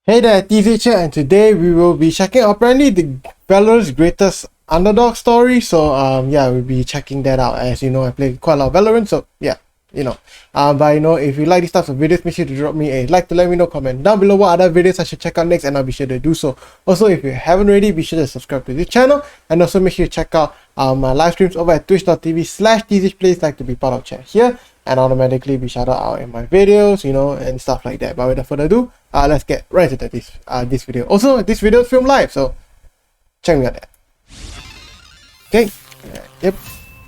Hey there, TZ here, and today we will be checking out apparently the Valorant's greatest underdog story. So yeah, we'll be checking that out. As you know, I play quite a lot of Valorant, so yeah, but if you like these types of videos, make sure to drop me a like to let me know, comment down below what other videos I should check out next, and I'll be sure to do so. Also, if you haven't already, be sure to subscribe to this channel, and also make sure to check out my live streams over at twitch.tv/tzplays, like to be part of chat here and automatically be shouted out in my videos, and stuff like that. But without further ado, let's get right into this video. Also, this video is filmed live, so check me out there. Okay. Yep.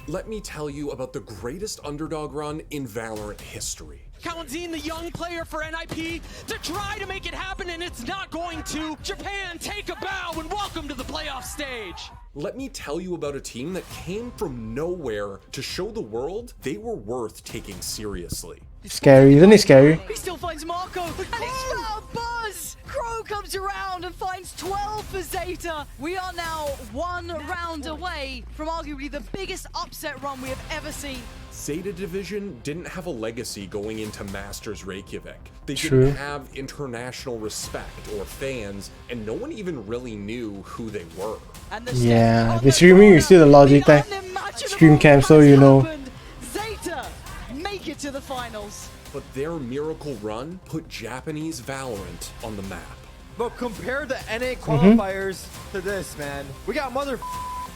Let me tell you about the greatest underdog run in Valorant history. Counting the young player for NIP to try to make it happen, and it's not going to. Japan, take a bow and welcome to the playoff stage. Let me tell you about a team that came from nowhere to show the world they were worth taking seriously. Scary, isn't it scary? He still finds Marco, and it's found Buzz! Crow comes around and finds 12 for Zeta. We are now one round away from arguably the biggest upset run we have ever seen. Zeta Division didn't have a legacy going into Masters Reykjavik. They True. didn't have international respect or fans, and no one even really knew who they were. And the Yeah, the streaming, you see the Logitech stream cam, so you know. Zeta make it to the finals. But their miracle run put Japanese Valorant on the map. But compare the NA qualifiers to this, man. We got mother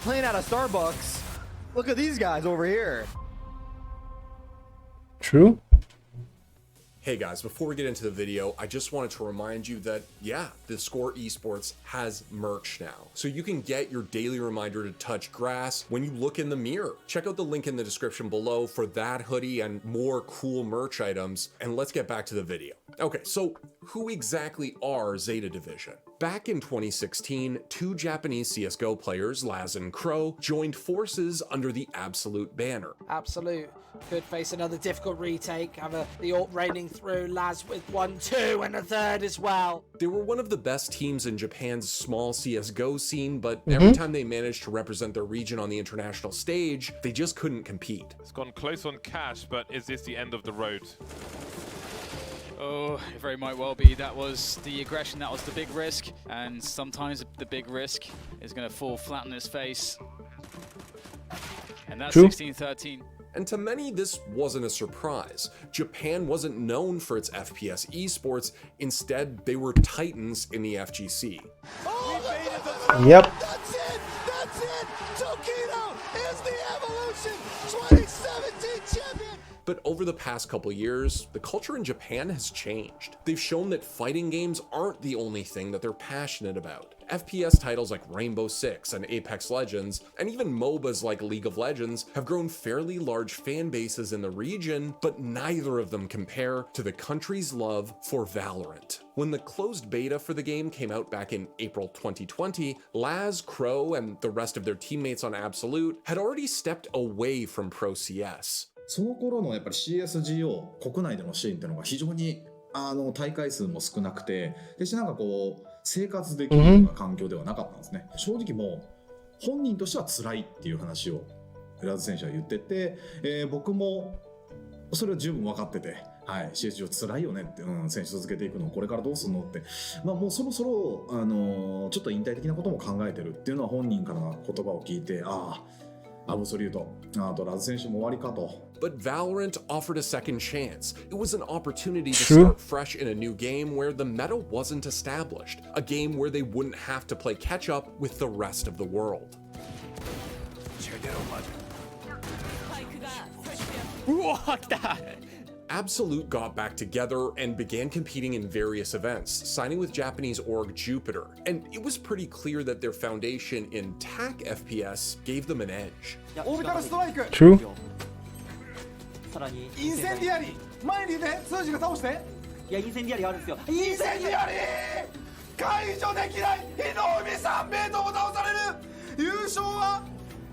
playing out of Starbucks. Look at these guys over here. True. Hey guys, before we get into the video, I just wanted to remind you that, yeah, the Score Esports has merch now. So you can get your daily reminder to touch grass when you look in the mirror. Check out the link in the description below for that hoodie and more cool merch items. And let's get back to the video. Okay, so who exactly are Zeta Division? Back in 2016, two Japanese CSGO players, Laz and Crow, joined forces under the Absolute banner. Absolute could face another difficult retake. Have the ult raining through. Laz with 1-2 and a third as well. They were one of the best teams in Japan's small CSGO scene, but every time they managed to represent their region on the international stage, they just couldn't compete. It's gone close on Cash, but is this the end of the road? Oh, it very might well be. That was the aggression, that was the big risk, and sometimes the big risk is going to fall flat on his face. And that's 16-13. And to many, this wasn't a surprise. Japan wasn't known for its FPS esports. Instead, they were titans in the FGC. Yep. That's it! That's it! Tokito is the Evolution 2017 champion! But over the past couple years, the culture in Japan has changed. They've shown that fighting games aren't the only thing that they're passionate about. FPS titles like Rainbow Six and Apex Legends, and even MOBAs like League of Legends, have grown fairly large fan bases in the region, but neither of them compare to the country's love for Valorant. When the closed beta for the game came out back in April 2020, Laz, Crow, and the rest of their teammates on Absolute had already stepped away from Pro CS. その頃のやっぱり CSGO 国内でのシーンっていうのが非常に大会数も少なくて、決してなんかこう生活できるような環境ではなかったんですね。正直もう本人としては辛いっていう話をラズ選手は言ってて、僕もそれは十分分かってて、はい、CSGO 辛いよねって、選手続けていくのこれからどうするのって、まあもうそろそろちょっと引退的なことも考えてるっていうのは本人からの言葉を聞いて、Absolute あとラズ選手も終わりかと。But Valorant offered a second chance. It was an opportunity to start fresh in a new game where the meta wasn't established, a game where they wouldn't have to play catch up with the rest of the world. Absolute got back together and began competing in various events, signing with Japanese org Jupiter. And it was pretty clear that their foundation in TAC FPS gave them an edge. True. インセンディアリー前にね数字が倒していやインセンディアリーあるんですよインセンディアリー解除できない火の海3名とも倒される優勝は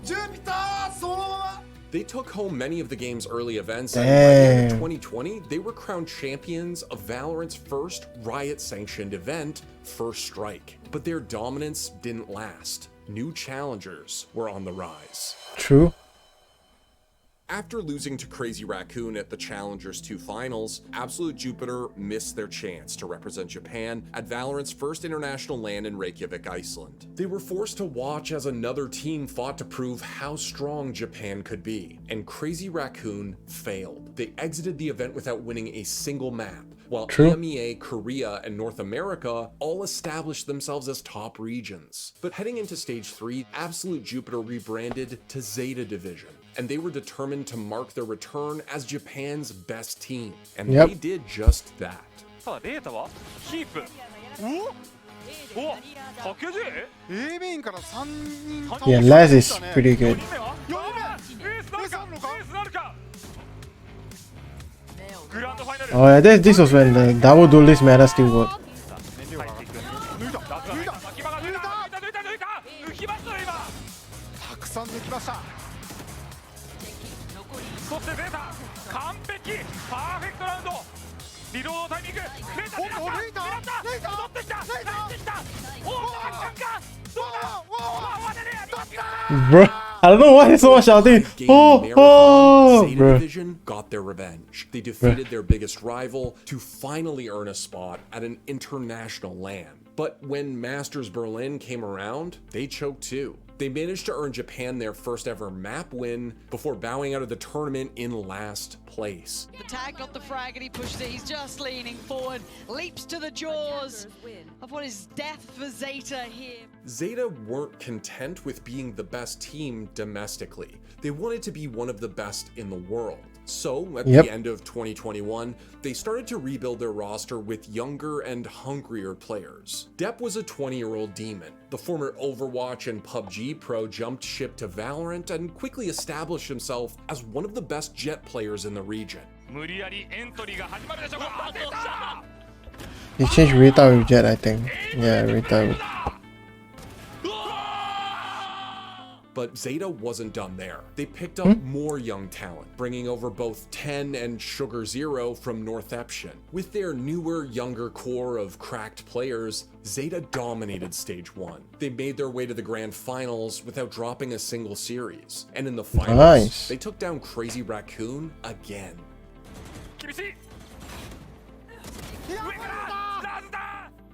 ジュピターそのまま They took home many of the game's early events, and by the end of 2020, they were crowned champions of Valorant's first Riot-sanctioned event, First Strike. But their dominance didn't last. New challengers were on the rise. True. After losing to Crazy Raccoon at the Challengers 2 finals, Absolute Jupiter missed their chance to represent Japan at Valorant's first international LAN in Reykjavik, Iceland. They were forced to watch as another team fought to prove how strong Japan could be, and Crazy Raccoon failed. They exited the event without winning a single map, while EMEA, Korea, and North America all established themselves as top regions. But heading into Stage 3, Absolute Jupiter rebranded to Zeta Division, and they were determined to mark their return as Japan's best team. And they did just that. Yeah, Laz is pretty good. Oh yeah, this was when the double duelist meta still worked. たくさん抜きました。そしてゼータ完璧パーフェクトラウンドリロードタイミング狙った狙った戻ってきた入ってきたおお瞬間どうだおお Bro, I don't know why he's so much shouting. Zeta Bro. Division got their revenge. They defeated their biggest rival to finally earn a spot at an international LAN. But when Masters Berlin came around, they choked too. They managed to earn Japan their first ever map win before bowing out of the tournament in last place. The tag got the frag and he pushed it. He's just leaning forward, leaps to the jaws of what is death for Zeta here. Zeta weren't content with being the best team domestically. They wanted to be one of the best in the world. So, at the end of 2021, they started to rebuild their roster with younger and hungrier players. Depp was a 20-year-old demon. The former Overwatch and PUBG pro jumped ship to Valorant and quickly established himself as one of the best Jet players in the region. He changed Rita with Jet, I think. Yeah, Rita. But Zeta wasn't done there. They picked up more young talent, bringing over both 10 and Sugar Zero from Northeption. With their newer, younger core of cracked players, Zeta dominated Stage 1. They made their way to the grand finals without dropping a single series. And in the finals, they took down Crazy Raccoon again.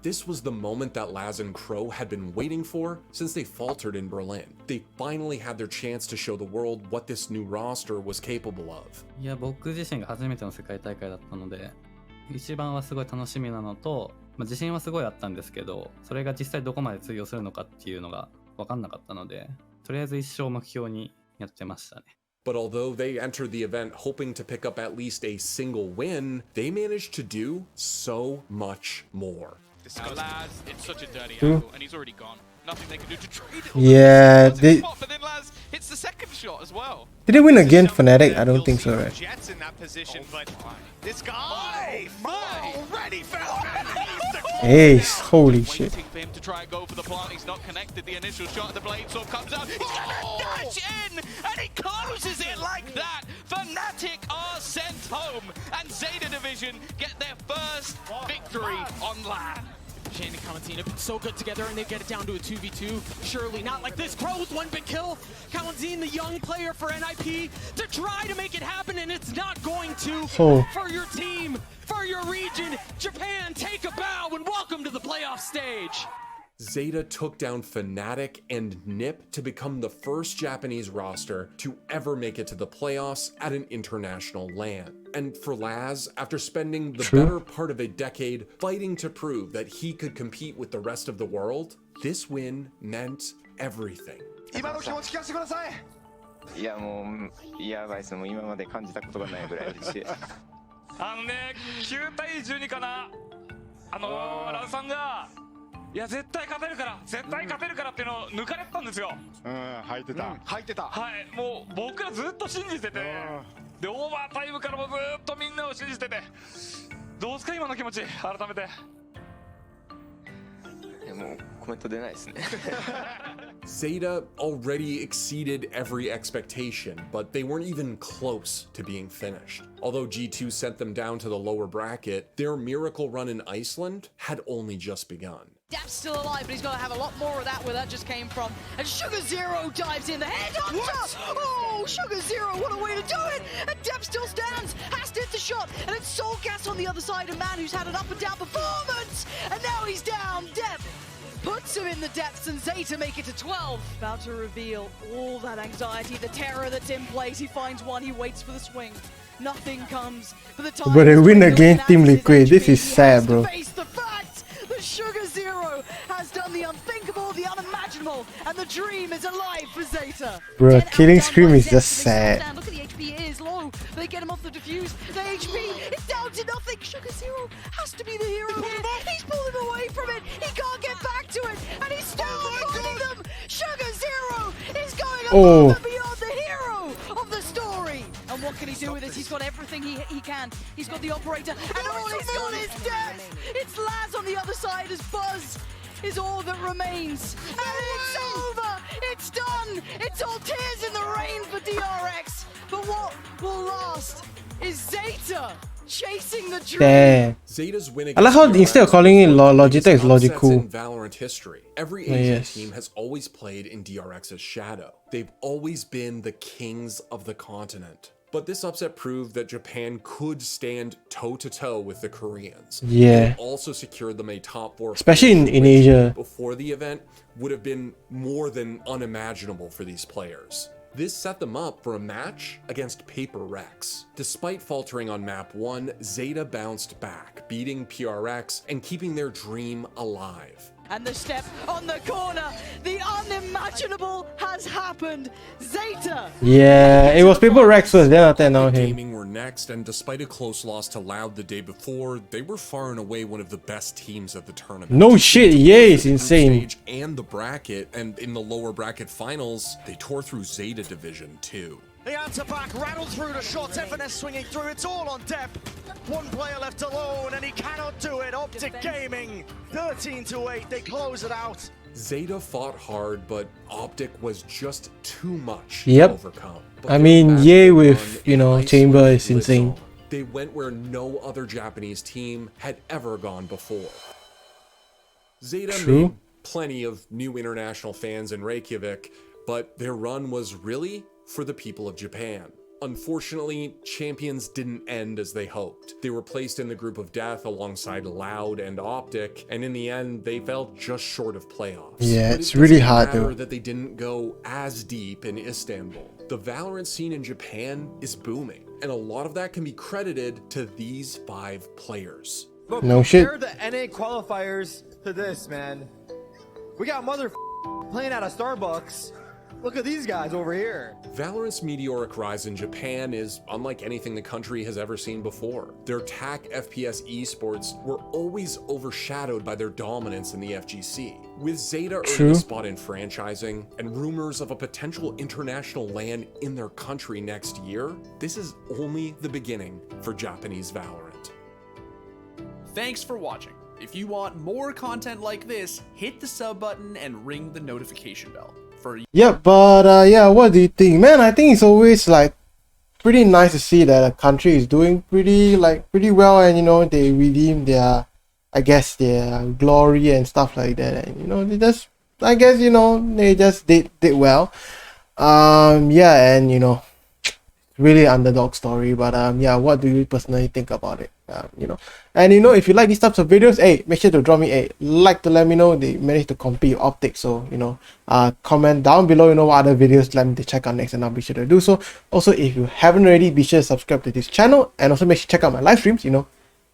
This was the moment that Laz and Crow had been waiting for since they faltered in Berlin. They finally had their chance to show the world what this new roster was capable of. いや、僕自身が初めての世界大会だったので、一番はすごい楽しみなのと、自信はすごいあったんですけど、それが実際どこまで通用するのかっていうのが分かんなかったので、とりあえず一生目標にやってましたね。But although they entered the event hoping to pick up at least a single win, they managed to do so much more. Laz, it's such a dirty angle, and he's already gone. Nothing they can do to trade it. Yeah, they... But then Laz hits the second shot as well. Did they win again, Fnatic? I don't think so, right? Jets in that position, but this guy already Ace, holy shit. waiting for him to try and go for the plant. He's not connected. The initial shot of the blade sword comes out. He's gonna dash in, and he closes it like that. Fnatic are sent home, and Zeta Division get their first victory on LAN. Shane and Kalanzine have been so good together, and they get it down to a 2v2. Surely not like this. Crow with one big kill. Kalanzine, the young player for NIP, to try to make it happen, and it's not going to. For your team, for your region, Japan, take a bow and welcome to the playoff stage. Zeta took down Fnatic and NIP to become the first Japanese roster to ever make it to the playoffs at an international LAN. And for Laz, after spending the better part of a decade fighting to prove that he could compete with the rest of the world, this win meant everything. 今の気持ち聞かせてください。いやもうやばいです。もう今まで感じたことがないぐらい嬉しい。9対12かな。ランさんがいや絶対勝てるから絶対勝てるからっていうのを抜かれてたんですよ。入ってた。入ってた。はい、もう僕らずっと信じてて、でオーバータイムからもずっとみんなを信じてて、どうですか今の気持ち改めて。もうコメント出ないですね。Zeta already exceeded every expectation, but they weren't even close to being finished. Although G2 sent them down to the lower bracket, their miracle run in Iceland had only just begun. Depp's still alive, but he's got to have a lot more of that where that just came from. And Sugar Zero dives in the head on top. Oh, Sugar Zero, what a way to do it. And Depp still stands, has to hit the shot. And it's Soulcast on the other side, a man who's had an up and down performance. And now he's down. Depp puts him in the depths, and Zeta make it to 12. About to reveal all that anxiety, the terror that's in place. He finds one, he waits for the swing. Nothing comes. But they win against Team Liquid. This is sad, bro. Sugar Zero has done the unthinkable, the unimaginable, and the dream is alive for Zeta. Bro, killing Scream is just sad. Look at the HP, it is low. They get him off the defuse. The HP is down to nothing. Sugar Zero has to be the hero here. He's pulled him away from it. He can't get back to it, and he's still finding them. Sugar Zero is going above and beyond the hero of the story. And what can he do with this? He's got everything he can. He's got the operator, and all he's got is death. It's Laz on the other side as Buzz is all that remains. And it's over. It's done. It's all tears in the rain for DRX. But what will last is Zeta chasing the dream. Damn. Zeta's winning. I like how instead of calling it Logitech, it's Logical. In Valorant history, every Asian team has always played in DRX's shadow. They've always been the kings of the continent. But this upset proved that Japan could stand toe-to-toe with the Koreans. Yeah. It also secured them a top 4, especially in Asia. Before the event would have been more than unimaginable for these players. This set them up for a match against Paper Rex. Despite faltering on map 1, Zeta bounced back, beating PRX and keeping their dream alive. And the step on the corner, the unimaginable has happened. Zeta. Yeah, it was Paper Rex first, then after now him. Gaming were next, and despite a close loss to Loud the day before, they were far and away one of the best teams of the tournament. No shit, yeah, it's insane. And the bracket, and in the lower bracket finals, they tore through Zeta Division too. The answer back rattled through the shot. Definitely swinging through. It's all on Depp. One player left alone, and he cannot do it. Optic Gaming, 13-8. They close it out. Zeta fought hard, but Optic was just too much to overcome. I mean, yay with, you know, Chamber is insane. They went where no other Japanese team had ever gone before. Zeta made plenty of new international fans in Reykjavik, but their run was really for the people of Japan. Unfortunately, Champions didn't end as they hoped. They were placed in the group of death alongside Loud and Optic, and in the end, they fell just short of playoffs. Yeah, it's really hard though. That they didn't go as deep in Istanbul. The Valorant scene in Japan is booming, and a lot of that can be credited to these 5 players. Look, no shit. Compare the NA qualifiers to this, man. We got playing out of Starbucks. Look at these guys over here. Valorant's meteoric rise in Japan is unlike anything the country has ever seen before. Their TAC FPS esports were always overshadowed by their dominance in the FGC. With Zeta earning a spot in franchising and rumors of a potential international LAN in their country next year, this is only the beginning for Japanese Valorant. Thanks for watching. If you want more content like this, hit the sub button and ring the notification bell. Yeah, but yeah, what do you think? Man, I think it's always like pretty nice to see that a country is doing pretty well, and you know, they redeem their, I guess, their glory and stuff like that, and you know, they just, I guess, you know, they just did well. Yeah, and you know, really underdog story, but yeah, what do you personally think about it? You know, and you know, if you like these types of videos, hey, make sure to drop me a like to let me know they managed to compete with Optic. So you know, comment down below, you know, what other videos let me to check out next, and I'll be sure to do so. Also, if you haven't already, be sure to subscribe to this channel, and also make sure to check out my live streams, you know,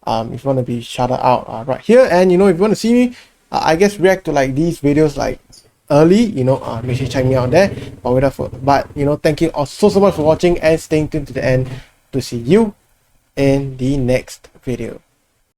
if you want to be shouted out right here. And you know, if you want to see me, I guess react to like these videos like early, you know, make sure you check me out there. But you know, thank you all so much for watching and staying tuned to the end to see you in the next video.